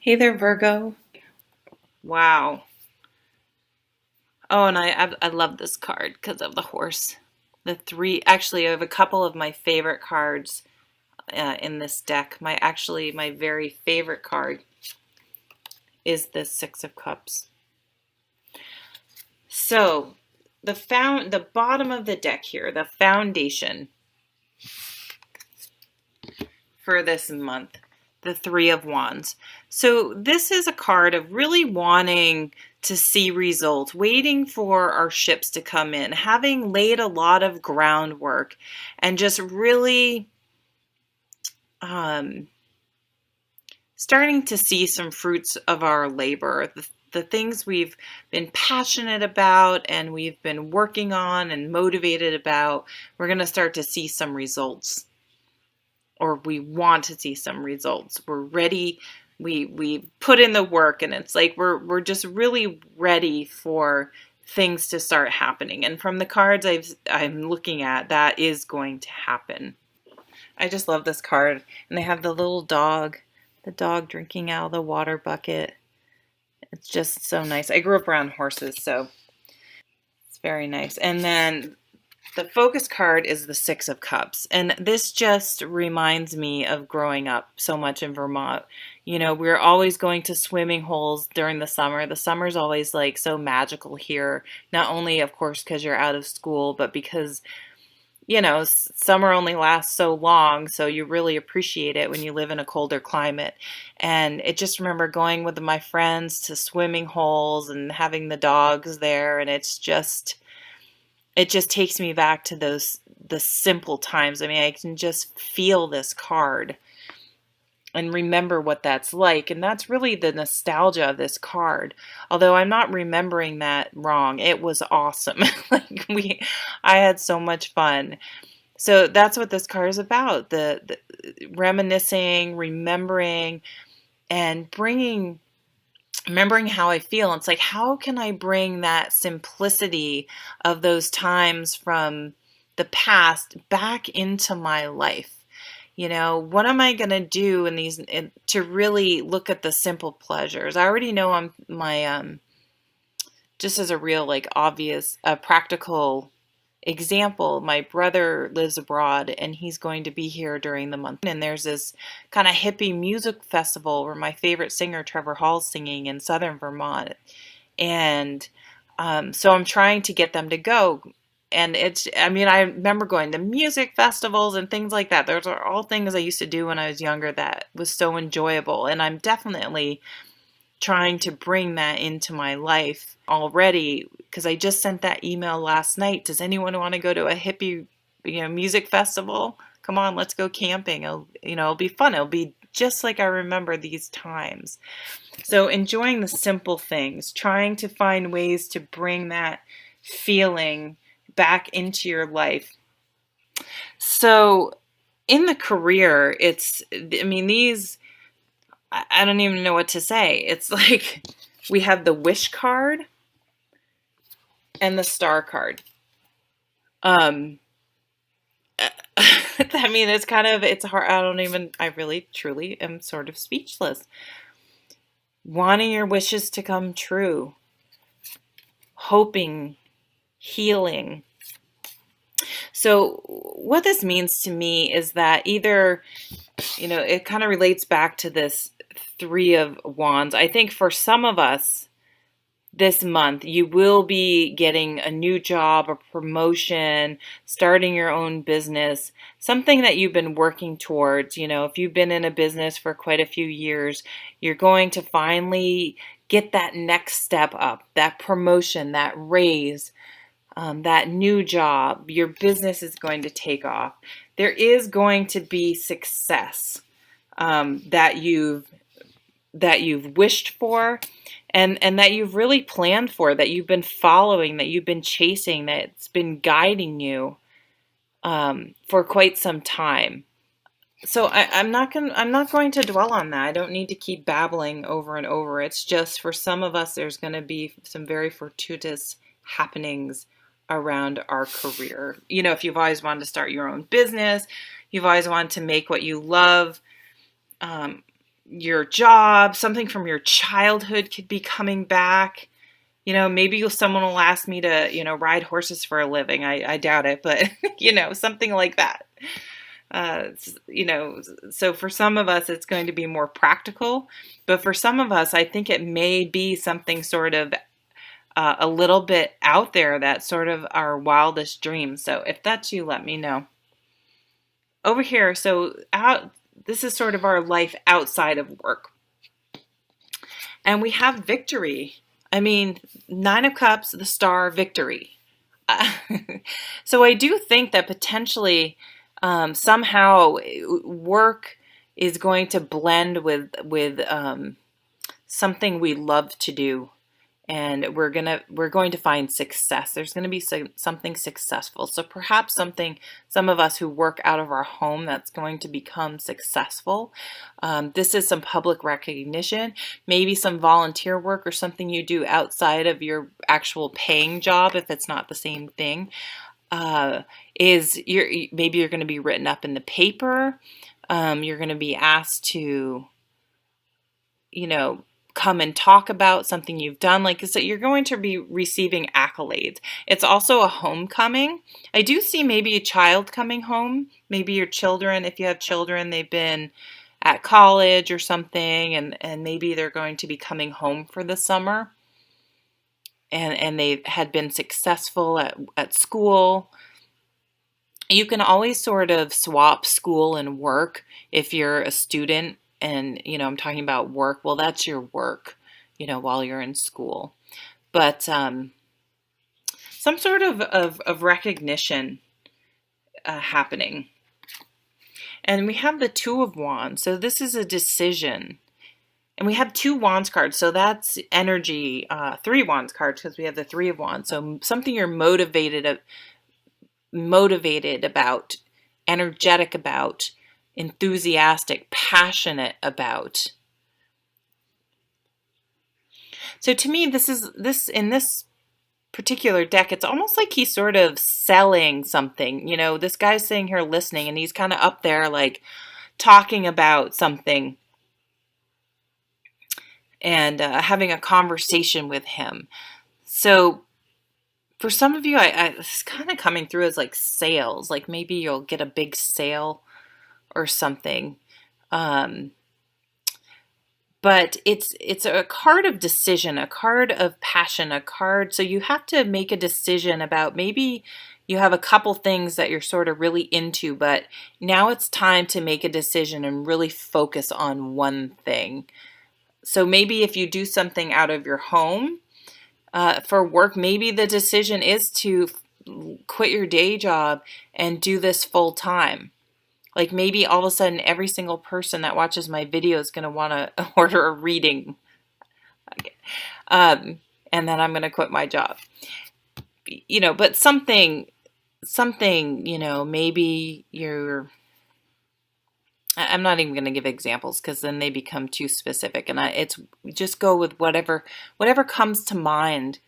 Hey there, Virgo. Wow. Oh, and I love this card because of the horse. The three, actually, I have a couple of my favorite cards in this deck. My very favorite card is the Six of Cups. So, the bottom of the deck here, the foundation for this month, the Three of Wands. So this is a card of really wanting to see results, waiting for our ships to come in, having laid a lot of groundwork, and just really starting to see some fruits of our labor. The things we've been passionate about and we've been working on and motivated about, we're going to start to see some results. Or we want to see some results. We're ready. We put in the work, and it's like we're just really ready for things to start happening. And from the cards I'm looking at, that is going to happen. I just love this card, and they have the little dog, the dog drinking out of the water bucket. It's just so nice. I grew up around horses, so it's very nice. And then the focus card is the Six of Cups. And this just reminds me of growing up so much in Vermont. You know, we're always going to swimming holes during the summer. The summer's always like so magical here. Not only, of course, because you're out of school, but because, you know, summer only lasts so long. So you really appreciate it when you live in a colder climate. And it just remember going with my friends to swimming holes and having the dogs there. And it just takes me back to the simple times. I mean, I can just feel this card and remember what that's like. And that's really the nostalgia of this card. Although I'm not remembering that wrong. It was awesome. I had so much fun. So that's what this card is about. The reminiscing, remembering, and remembering how I feel. It's like, how can I bring that simplicity of those times from the past back into my life? You know, what am I going to do to really look at the simple pleasures? I already know just as a real, like, obvious, practical example, my brother lives abroad and he's going to be here during the month. And there's this kind of hippie music festival where my favorite singer, Trevor Hall's singing in southern Vermont. And so I'm trying to get them to go. And I remember going to music festivals and things like that. Those are all things I used to do when I was younger that was so enjoyable. And I'm definitely trying to bring that into my life already, because I just sent that email last night. Does anyone want to go to a hippie, music festival? Come on, let's go camping. It'll be fun. It'll be just like I remember these times. So enjoying the simple things, trying to find ways to bring that feeling back into your life. So in the career, I don't even know what to say. It's like we have the wish card and the star card. I mean, it's hard. I really, truly am sort of speechless. Wanting your wishes to come true, hoping, healing. So what this means to me is that either, it kind of relates back to this Three of Wands. I think for some of us this month, you will be getting a new job, a promotion, starting your own business, something that you've been working towards. If you've been in a business for quite a few years, you're going to finally get that next step up, that promotion, that raise, that new job. Your business is going to take off. There is going to be success that you've wished for, and that you've really planned for, that you've been following, that you've been chasing, that's been guiding you for quite some time. So I'm not going to dwell on that. I don't need to keep babbling over and over. It's just for some of us, there's going to be some very fortuitous happenings around our career. If you've always wanted to start your own business, you've always wanted to make what you love, your job, something from your childhood could be coming back. Maybe someone will ask me to, ride horses for a living. I doubt it, but, something like that. So for some of us, it's going to be more practical. But for some of us, I think it may be something sort of a little bit out there, that's sort of our wildest dreams. So if that's you, let me know. Over here, this is sort of our life outside of work. And we have victory. I mean, 9 of Cups, the star, victory. So I do think that potentially somehow work is going to blend with something we love to do. And we're going to find success. There's going to be something successful. So perhaps some of us who work out of our home, that's going to become successful. This is some public recognition, maybe some volunteer work or something you do outside of your actual paying job, if it's not the same thing. Maybe you're going to be written up in the paper. You're going to be asked to, come and talk about something you've done. Like I said, you're going to be receiving accolades. It's also a homecoming. I do see maybe a child coming home. Maybe your children, if you have children, they've been at college or something, and maybe they're going to be coming home for the summer. And they had been successful at school. You can always sort of swap school and work if you're a student. And, I'm talking about work. Well, that's your work, while you're in school. But some sort of recognition happening. And we have the 2 of Wands. So this is a decision. And we have 2 Wands cards. So that's energy. 3 Wands cards, because we have the 3 of Wands. So something you're motivated about, energetic about, enthusiastic, passionate about. So to me, this in this particular deck, it's almost like he's sort of selling something. This guy's sitting here listening, and he's kind of up there like talking about something and having a conversation with him. So for some of you, it's kind of coming through as like sales, like maybe you'll get a big sale or something. But it's a card of decision, a card of passion, a card. So you have to make a decision about, maybe you have a couple things that you're sort of really into, but now it's time to make a decision and really focus on one thing. So maybe if you do something out of your home for work, maybe the decision is to quit your day job and do this full time. Like maybe all of a sudden every single person that watches my video is going to want to order a reading. And then I'm going to quit my job. But something, maybe I'm not even going to give examples because then they become too specific. And it's just go with whatever comes to mind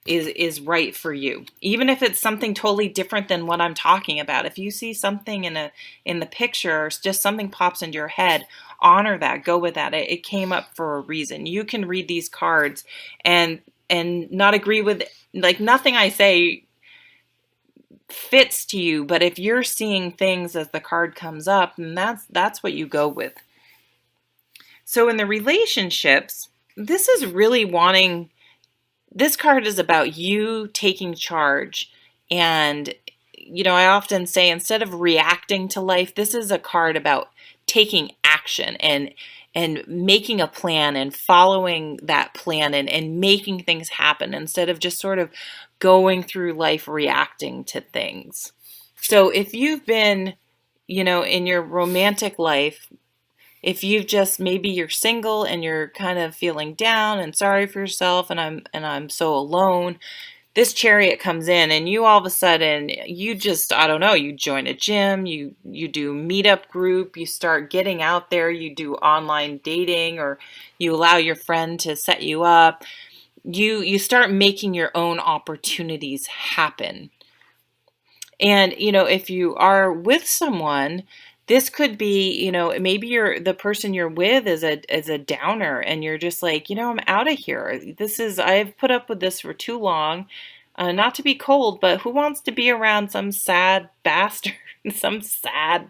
is right for you. Even if it's something totally different than what I'm talking about. If you see something in the picture, or just something pops into your head, honor that, go with that. It came up for a reason. You can read these cards and not agree with, like, nothing I say fits to you, but if you're seeing things as the card comes up, then that's what you go with. So in the relationships, this is really wanting, this card is about you taking charge. And, I often say, instead of reacting to life, this is a card about taking action and making a plan and following that plan and making things happen instead of just sort of going through life reacting to things. So if you've been, in your romantic life, if you've just, maybe you're single and you're kind of feeling down and sorry for yourself and I'm so alone, this Chariot comes in and you all of a sudden, you just, I don't know, you join a gym, you do meetup group, you start getting out there, you do online dating, or you allow your friend to set you up. You start making your own opportunities happen. And, if you are with someone, This could be, maybe the person you're with is a downer, and you're just like, I'm out of here. I've put up with this for too long. Not to be cold, but who wants to be around some sad bastard, some sad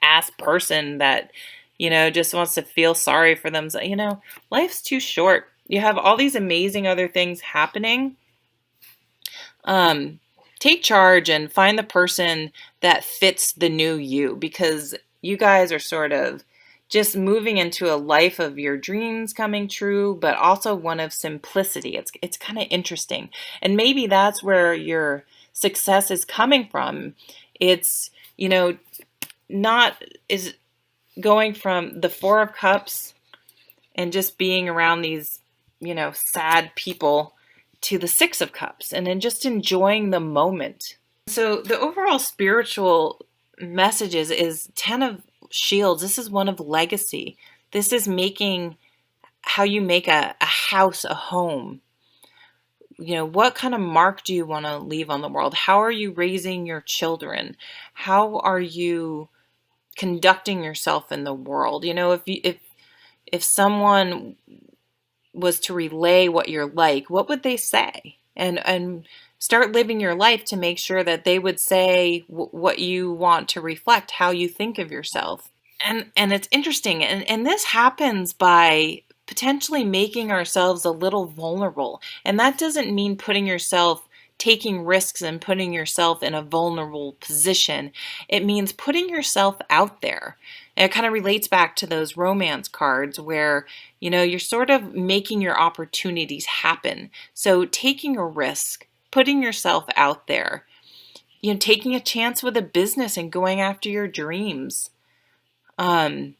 ass person that, just wants to feel sorry for them. Life's too short. You have all these amazing other things happening. Take charge and find the person that fits the new you, because you guys are sort of just moving into a life of your dreams coming true, but also one of simplicity. It's kind of interesting. And maybe that's where your success is coming from. It's, not is going from the Four of Cups and just being around these, sad people, to the Six of Cups, and then just enjoying the moment. So the overall spiritual messages is Ten of Shields. This is one of legacy. This is making how you make a house a home. What kind of mark do you want to leave on the world? How are you raising your children? How are you conducting yourself in the world? If someone was to relay what you're like, what would they say? And start living your life to make sure that they would say what you want to reflect how you think of yourself. And it's interesting, and this happens by potentially making ourselves a little vulnerable. And that doesn't mean taking risks and putting yourself in a vulnerable position. It means putting yourself out there. And it kind of relates back to those romance cards where, you're sort of making your opportunities happen. So taking a risk, putting yourself out there, taking a chance with a business and going after your dreams. So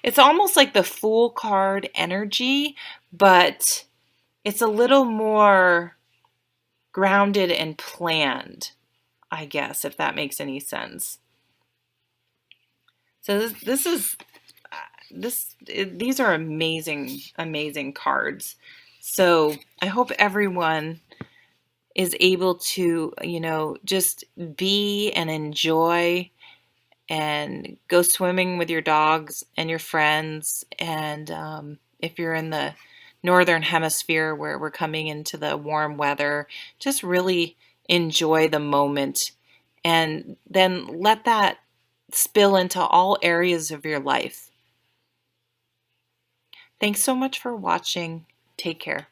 it's almost like the Fool card energy, but it's a little more grounded and planned, I guess, if that makes any sense. So these are amazing, amazing cards. So I hope everyone is able to, just be and enjoy and go swimming with your dogs and your friends. And if you're in the northern hemisphere where we're coming into the warm weather, just really enjoy the moment, and then let that spill into all areas of your life. Thanks so much for watching. Take care.